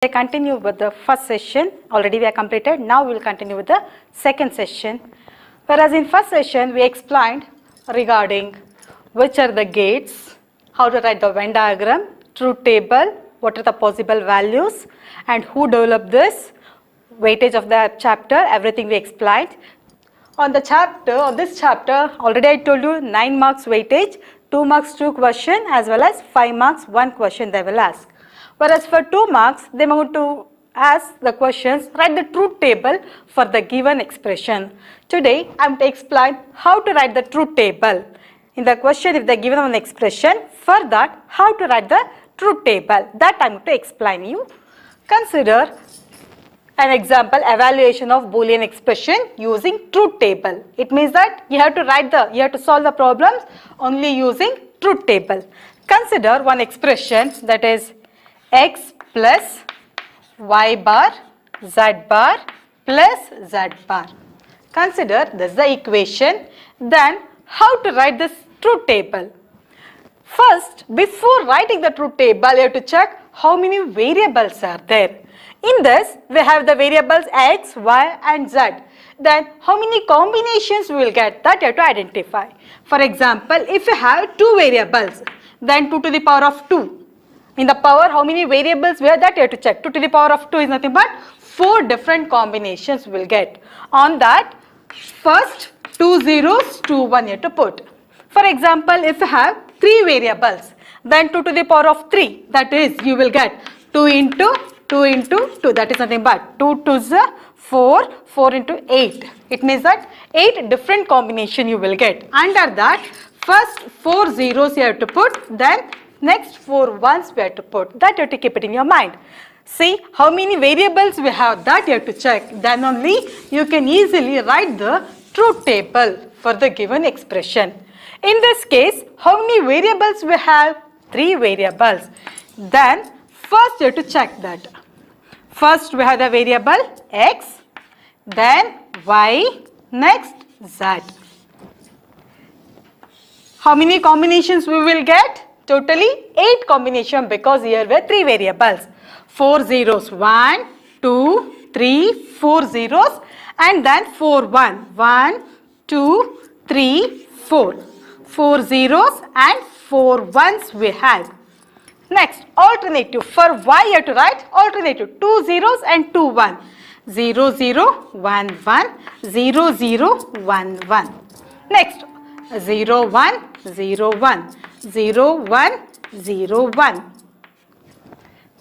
I continue with the first session. Already we are completed. Now we will continue with the second session. Whereas in first session we explained regarding which are the gates, how to write the Venn diagram, truth table, what are the possible values, and who developed this, weightage of the chapter, everything we explained. On this chapter, already I told you 9 marks weightage, 2 marks 2 question as well as 5 marks 1 question they will ask. Whereas for 2 marks, they are going to ask the questions, write the truth table for the given expression. Today, I am to explain how to write the truth table. In the question, if they are given an expression, for that, how to write the truth table. That I am going to explain you. Consider an example, evaluation of Boolean expression using truth table. It means that you have to solve the problems only using truth table. Consider one expression, that is x plus y bar z bar plus z bar. Consider this is the equation. Then how to write this truth table? First, before writing the truth table, you have to check how many variables are there. In this, we have the variables x, y and z. Then how many combinations we will get, that you have to identify. For example, if you have 2 variables, then 2 to the power of 2. In the power, how many variables we have, that you have to check. 2 to the power of 2 is nothing but 4 different combinations we will get. On that, first 2 zeros, 2 1 you have to put. For example, if you have 3 variables, then 2 to the power of 3, that is you will get 2 into 2, that is nothing but 2 to the 4, 4 into 8. It means that 8 different combination you will get. Under that, first 4 zeros you have to put, then next 4 ones we have to put. That you have to keep it in your mind. See how many variables we have, that you have to check. Then only you can easily write the truth table for the given expression. In this case, how many variables we have? 3 variables. Then first you have to check that. First we have the variable x, then y, next z. How many combinations we will get? Totally 8 combination, because here we have 3 variables. 4 zeros, 1, 2, 3, 4 zeros, and then 4 1. 1, 2, 3, 4. 4 zeros and 4 ones we have. Next, alternative. For y you have to write alternative. 2 zeros and 2 1. 0 0 1 1 0 0 1 1. Next, 0 1 0 1 0 1 0 1.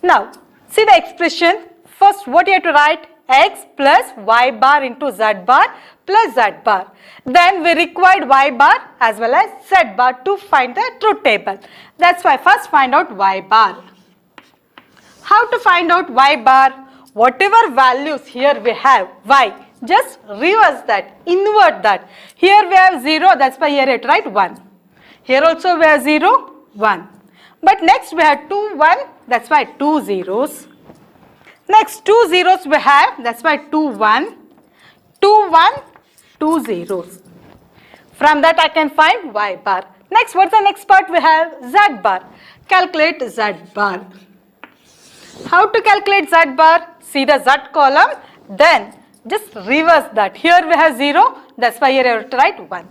Now, see the expression. First, what you have to write? X plus y bar into z bar plus z bar. Then we required y bar as well as z bar to find the truth table. That's why first find out y bar. How to find out y bar? Whatever values here we have y, just reverse that, invert that. Here we have 0, that's why here you have to write 1. Here also we have 0, 1. But next we have 2, 1, that's why 2 zeros. Next 2 zeros we have, that's why 2, 1. 2, 1, 2 zeros. From that I can find y bar. Next, what's the next part we have? Z bar. Calculate z bar. How to calculate z bar? See the z column, then just reverse that. Here we have 0, that's why here I have to write 1.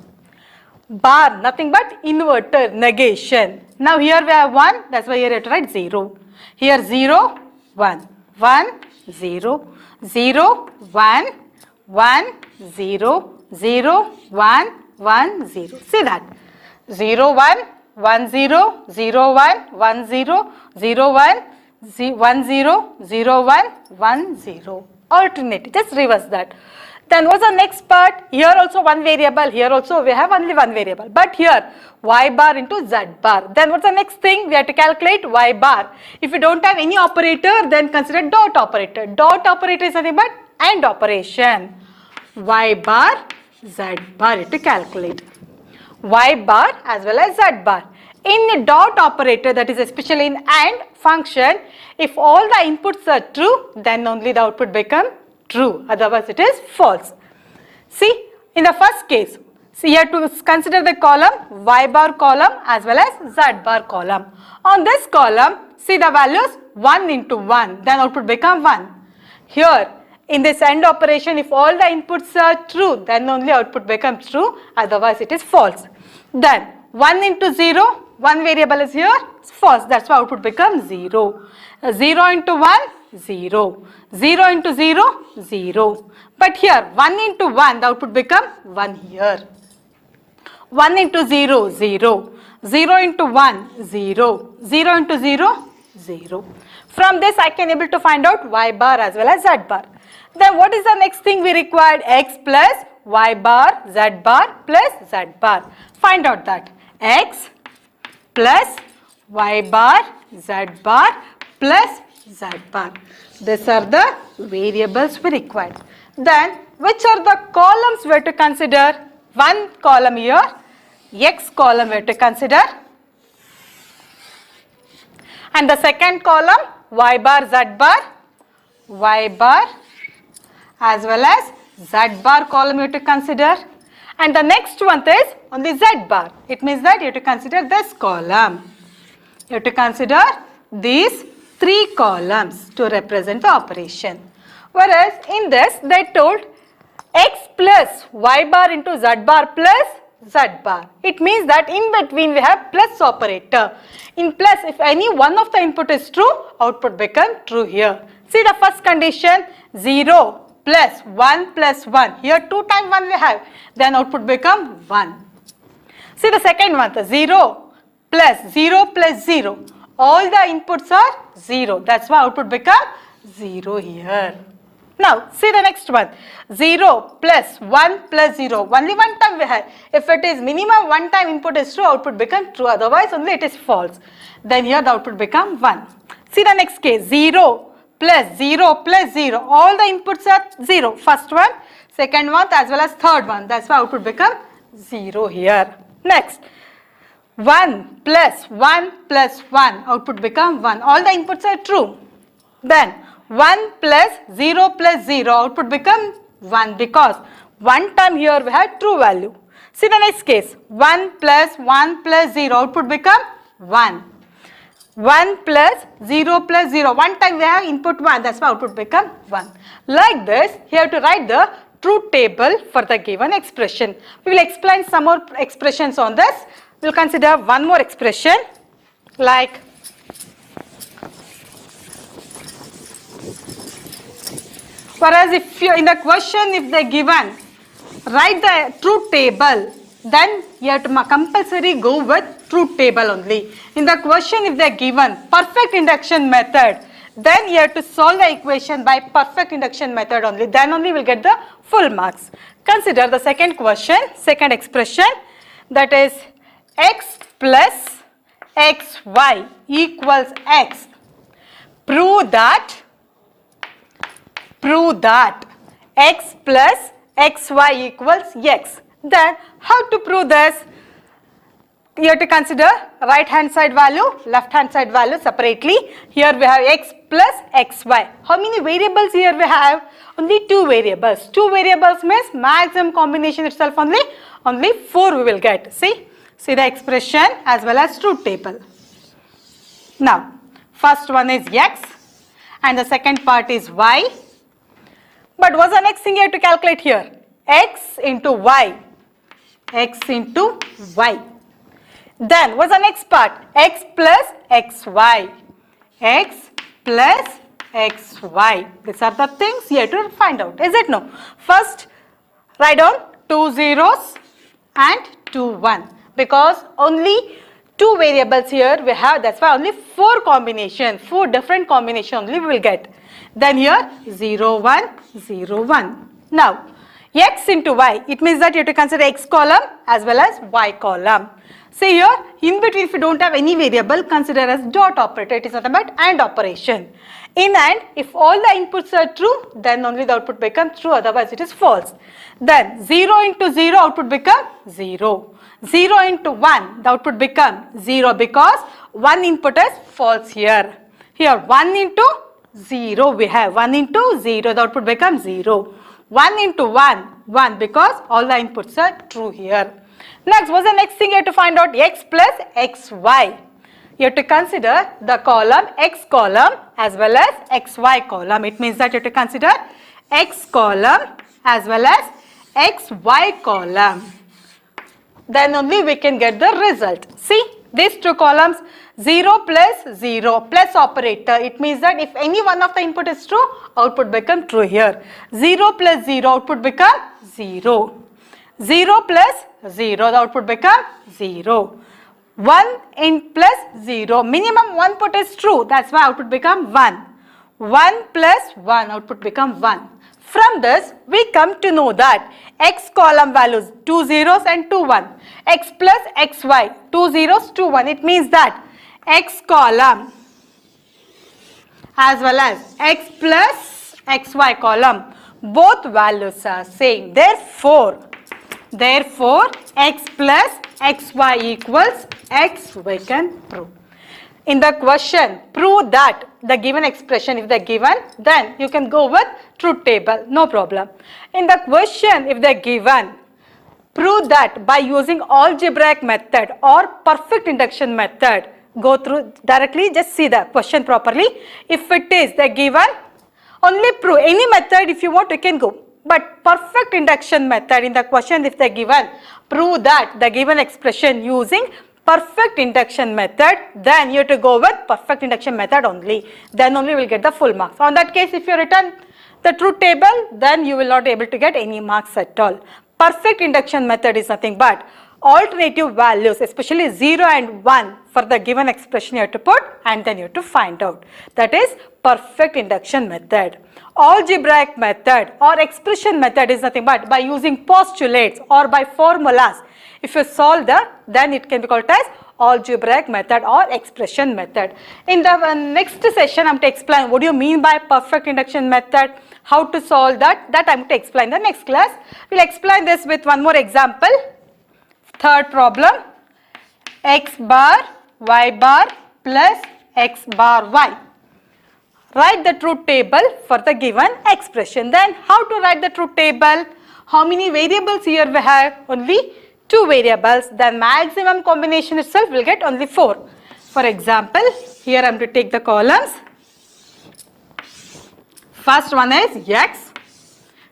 Bar, nothing but inverter, negation. Now here we have 1, that's why here I have to write 0. Here 0, 1. 1, 0, 0, 1, 1, 0, 0, 1, 1, 0. See that? 0, 1, 1, 0, 0, 1, 1, 0, 0, 1, 1, 0, 0, 1, 1, 0. Alternate. Just reverse that. Then what's the next part? Here also 1 variable. Here also we have only 1 variable. But here y bar into z bar. Then what's the next thing? We have to calculate y bar. If you don't have any operator, then consider dot operator. Dot operator is nothing but AND operation. Y bar, z bar to calculate. Y bar as well as z bar. In a dot operator, that is especially in AND function, if all the inputs are true, then only the output become true, otherwise it is false. See, in the first case, see, you have to consider the column y bar column as well as z bar column. On this column, see the values 1 into 1, then output become 1. Here, in this AND operation, if all the inputs are true, then only output becomes true, otherwise it is false. Then 1 into 0, one variable is here, it's false, that's why output becomes 0. 0 into 1, 0. 0 into 0, 0. But here, 1 into 1, the output becomes 1 here. 1 into 0, 0. 0 into 1, 0. 0 into 0, 0. From this, I can able to find out y bar as well as z bar. Then what is the next thing we required? X plus y bar, z bar plus z bar. Find out that. X plus y bar, z bar plus z bar. These are the variables we required. Then, which are the columns we have to consider? One column here, x column we have to consider. And the second column, y bar, z bar as well as z bar column you have to consider. And the next one is only z bar. It means that you have to consider this column. You have to consider these 3 columns to represent the operation. Whereas in this they told x plus y bar into z bar plus z bar. It means that in between we have plus operator. In plus, if any one of the input is true, output become true here. See the first condition, 0 plus 1 plus 1. Here 2 times 1 we have. Then output become 1. See the second one, the 0 plus 0 plus 0. All the inputs are 0. That's why output become 0 here. Now, see the next one. 0 plus 1 plus 0. Only one time we have. If it is minimum one time input is true, output become true. Otherwise, only it is false. Then here the output become 1. See the next case. 0 plus 0 plus 0. All the inputs are 0. First one, second one as well as third one. That's why output become 0 here. Next. 1 plus 1 plus 1. Output become 1. All the inputs are true. Then 1 plus 0 plus 0, output become 1 because one time here we have true value. See the next case, 1 plus 0, output become 1. 1 plus 0 plus 0, one time we have input 1, that's why output become 1. Like this, you have to write the truth table for the given expression. We will explain some more expressions on this. We will consider one more expression like whereas if you in the question if they given write the truth table, then you have to compulsory go with truth table only. In the question if they are given perfect induction method, then you have to solve the equation by perfect induction method only. Then only we will get the full marks. Consider the second question, second expression, that is x plus xy equals x. Prove that x plus xy equals x. Then how to prove this? You have to consider right hand side value, left hand side value separately. Here we have x plus xy. How many variables here we have? Only 2 variables. 2 variables means maximum combination itself only 4 we will get. See the expression as well as truth table. Now first one is x and the second part is y. But what's the next thing you have to calculate here? X into y. X into y. Then what's the next part? X plus xy. X plus xy. These are the things you have to find out. Is it no? First, write down 2 zeros and 2 1. Because only 2 variables here we have. That's why only 4 combinations, 4 different combinations only we will get. Then here 0 1 0 1. Now x into y, it means that you have to consider x column as well as y column. See here in between if you don't have any variable, consider as dot operator. It is nothing but AND operation. In AND, if all the inputs are true, then only the output becomes true, otherwise it is false. Then 0 into 0 output become 0. 0 into 1 the output become 0 because one input is false here. Here 1 into 0 we have 1 into 0 the output becomes 0. 1 into 1 because all the inputs are true here. Next, what's the next thing you have to find out? X plus xy. you have to consider the column x column as well as xy column. It means that you have to consider x column as well as xy column. Then only we can get the result. See, these two columns, 0 plus 0 plus operator. It means that if any one of the input is true, output become true here. 0 plus 0, output become 0. 0 plus 0, the output become 0. 1 in plus 0, minimum one put is true, that's why output become 1. 1 plus 1, output become 1. From this, we come to know that x column values 2 zeros and 2 1. X plus xy, 2 zeros, 2 1. It means that x column as well as x plus xy column, both values are same. Therefore, x plus xy equals x, we can prove. In the question, prove that the given expression, if they're given, then you can go with truth table, no problem. In the question, if they're given, prove that by using algebraic method or perfect induction method. Go through directly, just see the question properly. If it is they're given, only prove. Any method if you want, you can go. But perfect induction method in the question, if they're given, prove that the given expression using perfect induction method, then you have to go with perfect induction method only. Then only we'll get the full marks. On that case, if you return the truth table, then you will not be able to get any marks at all. Perfect induction method is nothing but alternative values, especially 0 and 1 for the given expression you have to put and then you have to find out. That is perfect induction method. Algebraic method or expression method is nothing but by using postulates or by formulas. If you solve that, then it can be called as algebraic method or expression method. In the next session, I am to explain what do you mean by perfect induction method, how to solve that. That I am to explain in the next class. We will explain this with one more example. Third problem, x bar y bar plus x bar y. Write the truth table for the given expression. Then how to write the truth table? How many variables here we have? Only 2 variables. Then maximum combination itself will get only 4. For example, here I am to take the columns. First one is x,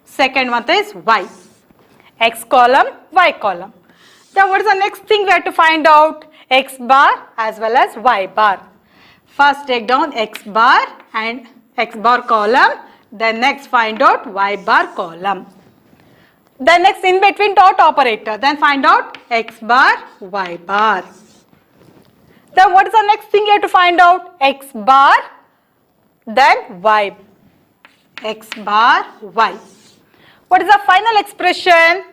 second one is y. X column, y column. Then what is the next thing we have to find out? X bar as well as y bar. First take down x bar and x bar column. Then next find out y bar column. Then next in between dot operator. Then find out x bar, y bar. Then what is the next thing you have to find out? X bar, then y. X bar, y. What is the final expression?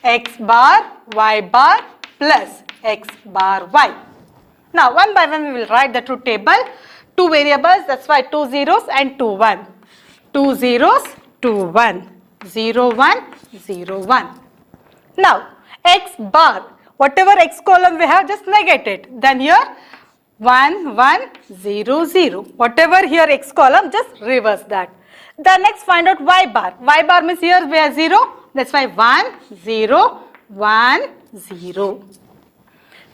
X bar, y bar plus x bar, y. Now one by one we will write the truth table. 2 variables, that's why 2 zeros and 2 1. 2 zeros, 2 1. 0 1, 0 1. Now x bar, whatever x column we have, just negate it. Then here 1 1 0 0. Whatever here x column, just reverse that. Then next find out y bar. Y bar means here we have 0. That's why 1 0 1 0.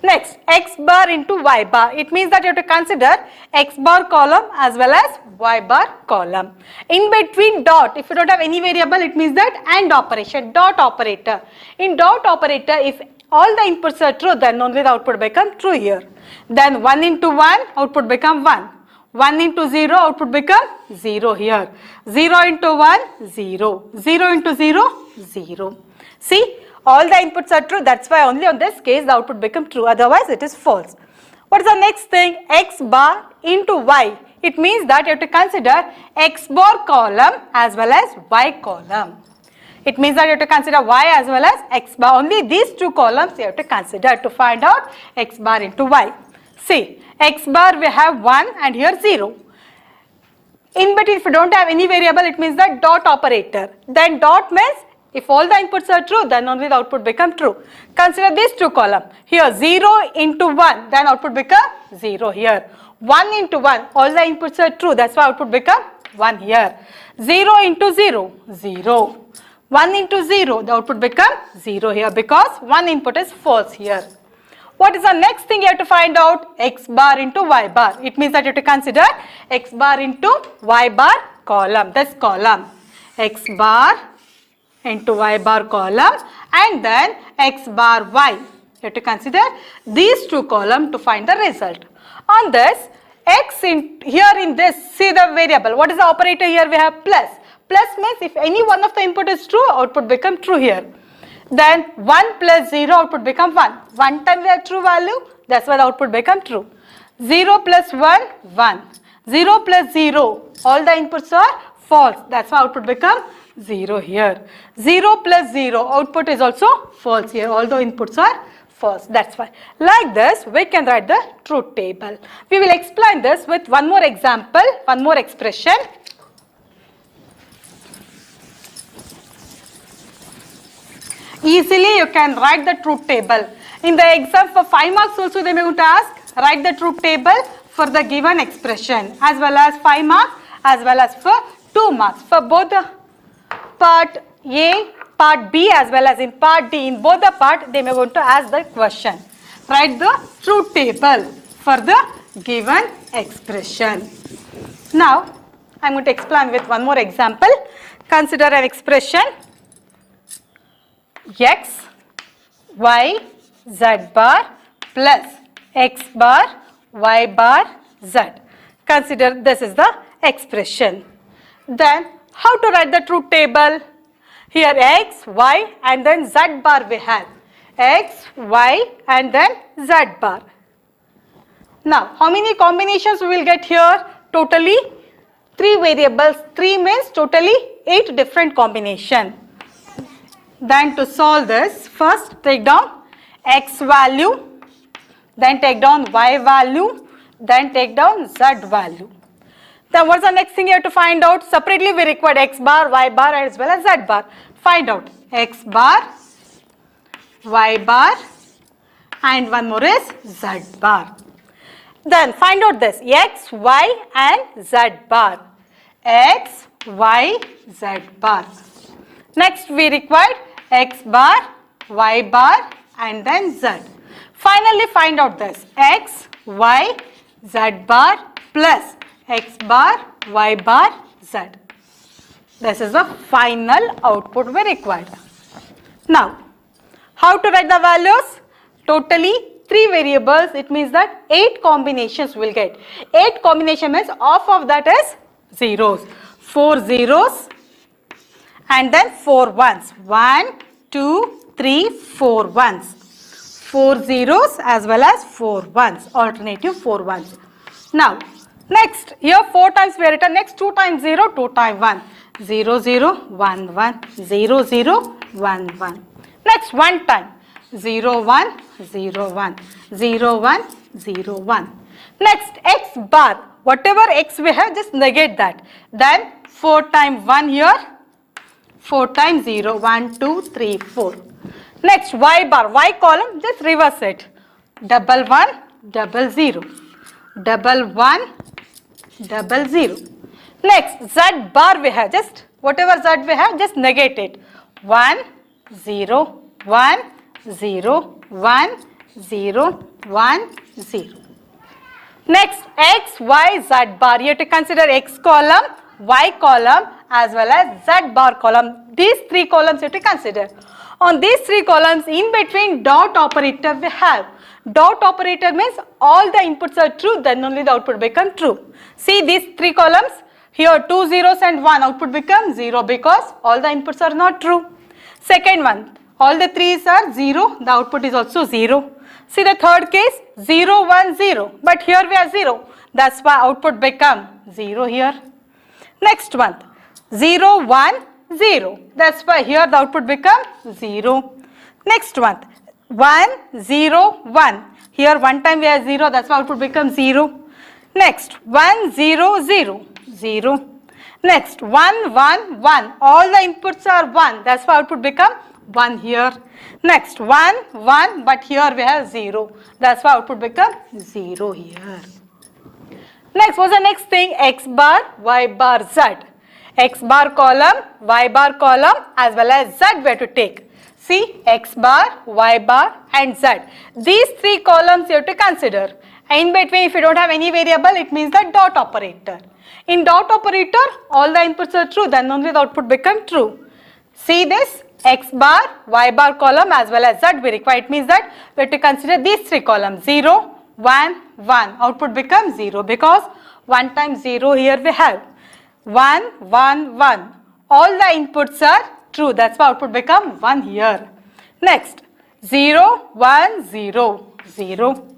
Next, x bar into y bar. It means that you have to consider x bar column as well as y bar column. In between dot, if you don't have any variable, it means that AND operation, dot operator. In dot operator, if all the inputs are true, then only the output become true here. Then 1 into 1, output become 1. 1 into 0, output become 0 here. 0 into 1, 0. 0 into 0, 0. See? All the inputs are true, that's why only on this case the output become true, otherwise it is false. What is the next thing? X bar into y. It means that you have to consider x bar column as well as y column. It means that you have to consider y as well as x bar. Only these 2 columns you have to consider to find out x bar into y. See, x bar we have 1 and here 0. In between, if you don't have any variable, it means that dot operator. Then dot means if all the inputs are true, then only the output become true. Consider these 2 columns. Here 0 into 1, then output become 0 here. 1 into 1, all the inputs are true, that's why output become 1 here. 0 into 0, 0. 1 into 0, the output become 0 here because one input is false here. What is the next thing you have to find out? X bar into Y bar. It means that you have to consider X bar into Y bar column. This column. X bar into Y bar column and then X bar Y. You have to consider these two columns to find the result. On this, X here in this, see the variable. What is the operator here? We have plus. Plus means if any one of the input is true, output become true here. Then 1 plus 0, output become 1. One time we have true value, that's why the output become true. 0 plus 1, 1. 0 plus 0, all the inputs are false. That's why output become 0 here. 0 plus 0, output is also false here. All the inputs are false. That's why. Like this, we can write the truth table. We will explain this with one more example, one more expression. Easily you can write the truth table. In the exam for 5 marks also they may want to ask, write the truth table for the given expression as well as 5 marks as well as for 2 marks. For both the part A, part B as well as in part D, in both the part they may want to ask the question. Write the truth table for the given expression. Now I am going to explain with one more example. Consider an expression X, Y, Z bar plus X bar, Y bar, Z. Consider this is the expression. Then how to write the truth table? Here X, Y and then Z bar we have. X, Y and then Z bar. Now how many combinations we will get here? Totally 3 variables. 3 means totally 8 different combinations. Then to solve this, first take down X value, then take down Y value, then take down Z value. Then what's the next thing you have to find out? Separately we require X bar, Y bar as well as Z bar. Find out X bar, Y bar and one more is Z bar. Then find out this X, Y and Z bar. X, Y, Z bar. Next we required X bar, Y bar and then Z. Finally find out this X, Y, Z bar plus X bar, Y bar, Z. This is the final output we required. Now, how to write the values? Totally 3 variables. It means that 8 combinations will get. 8 combination means half of that is zeros. 4 zeros and then 4 ones. 1, 2, 3, 4 ones. 4 zeros as well as 4 ones. Alternative 4 ones. Now, next, here 4 times we have written. Next 2 times 0, 2 times 1. 0, 0, 1, 1. 0, 0, 1, 1. Next 1 time. 0, 1, 0, 1. 0, 1, 0, 1. Next X bar. Whatever X we have, just negate that. Then 4 times 1 here. 4 times 0, 1, 2, 3, 4. Next Y bar, Y column, just reverse it. Double 1, double 0. Double 1, double 0. Next Z bar we have, just whatever Z we have, just negate it. 1, 0, 1, 0, 1, 0, 1, 0. Next X, Y, Z bar. You have to consider X column, Y column as well as Z bar column. These 3 columns you have to consider. On these 3 columns, in between dot operator we have. Dot operator means all the inputs are true, then only the output become true. See these 3 columns. Here 2 zeros and 1, output becomes 0 because all the inputs are not true. Second one, all the 3's are 0, the output is also 0. See the third case, 0, 1, 0, but here we have 0. That's why output become 0 here. Next one, 0, 1, 0. That's why here the output become 0. Next one, 1, 0, 1. Here one time we have 0, that's why output becomes 0. Next, 1, 0, 0, 0. Next, 1, 1, 1. All the inputs are 1, that's why output become 1 here. Next, 1, 1, but here we have 0. That's why output become 0 here. Next, what's the next thing? X bar, Y bar, Z. X bar column, Y bar column as well as Z we have to take. See, x bar, y bar and z. These three columns you have to consider. In between, if you don't have any variable, it means the dot operator. In dot operator, all the inputs are true, then only the output become true. See this, x bar, y bar column as well as z we require. It means that we have to consider these three columns, 0, 1, 1. Output becomes 0 because 1 times 0 here we have. 1, 1, 1. All the inputs are true. That's why output become 1 here. Next, 0, 1, 0, 0.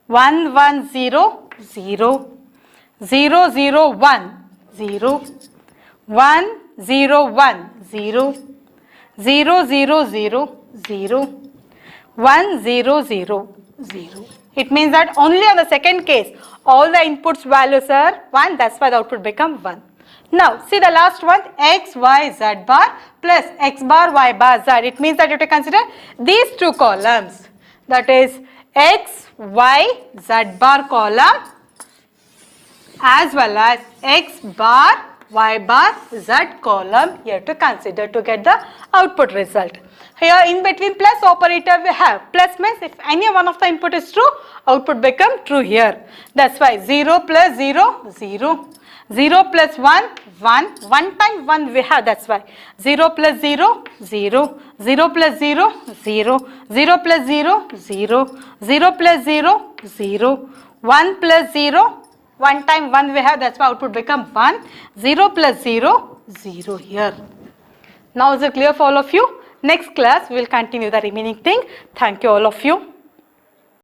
1, 1, 0, 0. 0, 0, 1, 0. 1, 0, 1, 0. 0, 0, 0, 0. 1, 0, 0, 0. It means that only on the second case, all the inputs values are 1. That's why the output becomes 1. Now, see the last one, x, y, z bar plus x bar, y bar, z. It means that you have to consider these two columns. That is x, y, z bar column as well as x bar, y bar, z column you have to consider to get the output result. Here in between plus operator we have. Plus means if any one of the input is true, output become true here. That's why 0 plus 0, 0. 0 plus 1, 1. 1 times 1 we have, that's why. 0 plus 0, 0. 0 plus 0, 0. 0 plus 0, 0. 0 plus 0, 0. 1 plus 0, 1 times 1 we have, that's why output become 1. 0 plus 0, 0 here. Now is it clear for all of you? Next class we will continue the remaining thing. Thank you all of you.